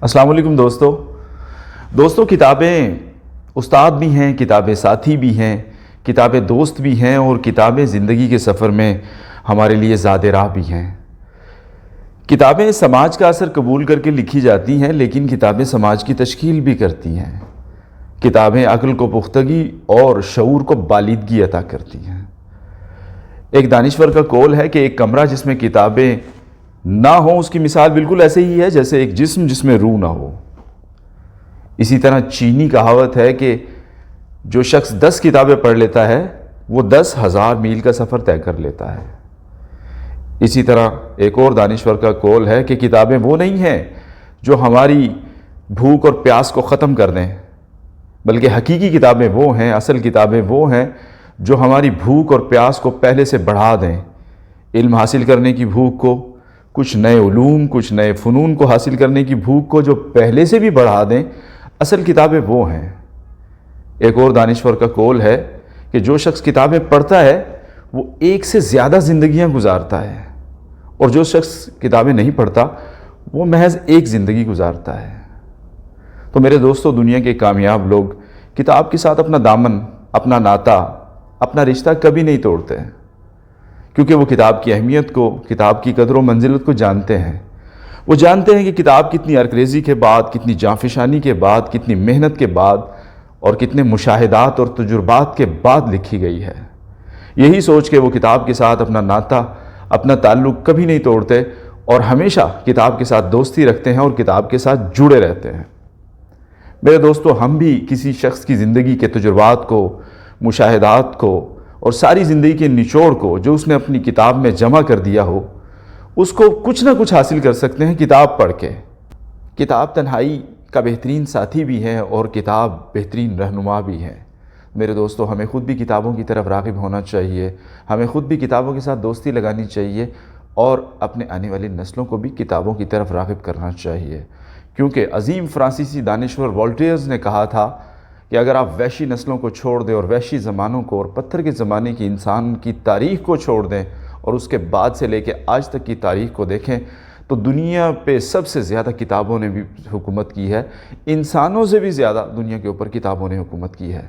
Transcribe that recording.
السلام علیکم دوستو کتابیں استاد بھی ہیں، کتابیں ساتھی بھی ہیں، کتابیں دوست بھی ہیں اور کتابیں زندگی کے سفر میں ہمارے لیے زاد راہ بھی ہیں۔ کتابیں سماج کا اثر قبول کر کے لکھی جاتی ہیں، لیکن کتابیں سماج کی تشکیل بھی کرتی ہیں۔ کتابیں عقل کو پختگی اور شعور کو بالیدگی عطا کرتی ہیں۔ ایک دانشور کا قول ہے کہ ایک کمرہ جس میں کتابیں نہ ہوں اس کی مثال بالکل ایسے ہی ہے جیسے ایک جسم جس میں روح نہ ہو۔ اسی طرح چینی کہاوت ہے کہ جو شخص 10 کتابیں پڑھ لیتا ہے وہ 10,000 میل کا سفر طے کر لیتا ہے۔ اسی طرح ایک اور دانشور کا قول ہے کہ کتابیں وہ نہیں ہیں جو ہماری بھوک اور پیاس کو ختم کر دیں، بلکہ حقیقی کتابیں وہ ہیں، اصل کتابیں وہ ہیں جو ہماری بھوک اور پیاس کو پہلے سے بڑھا دیں۔ علم حاصل کرنے کی بھوک کو، کچھ نئے علوم، کچھ نئے فنون کو حاصل کرنے کی بھوک کو جو پہلے سے بھی بڑھا دیں، اصل کتابیں وہ ہیں۔ ایک اور دانشور کا قول ہے کہ جو شخص کتابیں پڑھتا ہے وہ ایک سے زیادہ زندگیاں گزارتا ہے، اور جو شخص کتابیں نہیں پڑھتا وہ محض ایک زندگی گزارتا ہے۔ تو میرے دوستو، دنیا کے کامیاب لوگ کتاب کے ساتھ اپنا دامن، اپنا ناطہ، اپنا رشتہ کبھی نہیں توڑتے، کیونکہ وہ کتاب کی اہمیت کو، کتاب کی قدر و منزلت کو جانتے ہیں۔ وہ جانتے ہیں کہ کتاب کتنی عرقریزی کے بعد، کتنی جانفشانی کے بعد، کتنی محنت کے بعد اور کتنے مشاہدات اور تجربات کے بعد لکھی گئی ہے۔ یہی سوچ کے وہ کتاب کے ساتھ اپنا ناطہ، اپنا تعلق کبھی نہیں توڑتے اور ہمیشہ کتاب کے ساتھ دوستی رکھتے ہیں اور کتاب کے ساتھ جڑے رہتے ہیں۔ میرے دوستو، ہم بھی کسی شخص کی زندگی کے تجربات کو، مشاہدات کو اور ساری زندگی کے نچوڑ کو جو اس نے اپنی کتاب میں جمع کر دیا ہو، اس کو کچھ نہ کچھ حاصل کر سکتے ہیں کتاب پڑھ کے۔ کتاب تنہائی کا بہترین ساتھی بھی ہے اور کتاب بہترین رہنما بھی ہے۔ میرے دوستو، ہمیں خود بھی کتابوں کی طرف راغب ہونا چاہیے، ہمیں خود بھی کتابوں کے ساتھ دوستی لگانی چاہیے اور اپنے آنے والی نسلوں کو بھی کتابوں کی طرف راغب کرنا چاہیے، کیونکہ عظیم فرانسیسی دانشور والٹیئر نے کہا تھا کہ اگر آپ وحشی نسلوں کو چھوڑ دیں اور وحشی زمانوں کو اور پتھر کے زمانے کی انسان کی تاریخ کو چھوڑ دیں اور اس کے بعد سے لے کے آج تک کی تاریخ کو دیکھیں تو دنیا پہ سب سے زیادہ کتابوں نے بھی حکومت کی ہے، انسانوں سے بھی زیادہ دنیا کے اوپر کتابوں نے حکومت کی ہے۔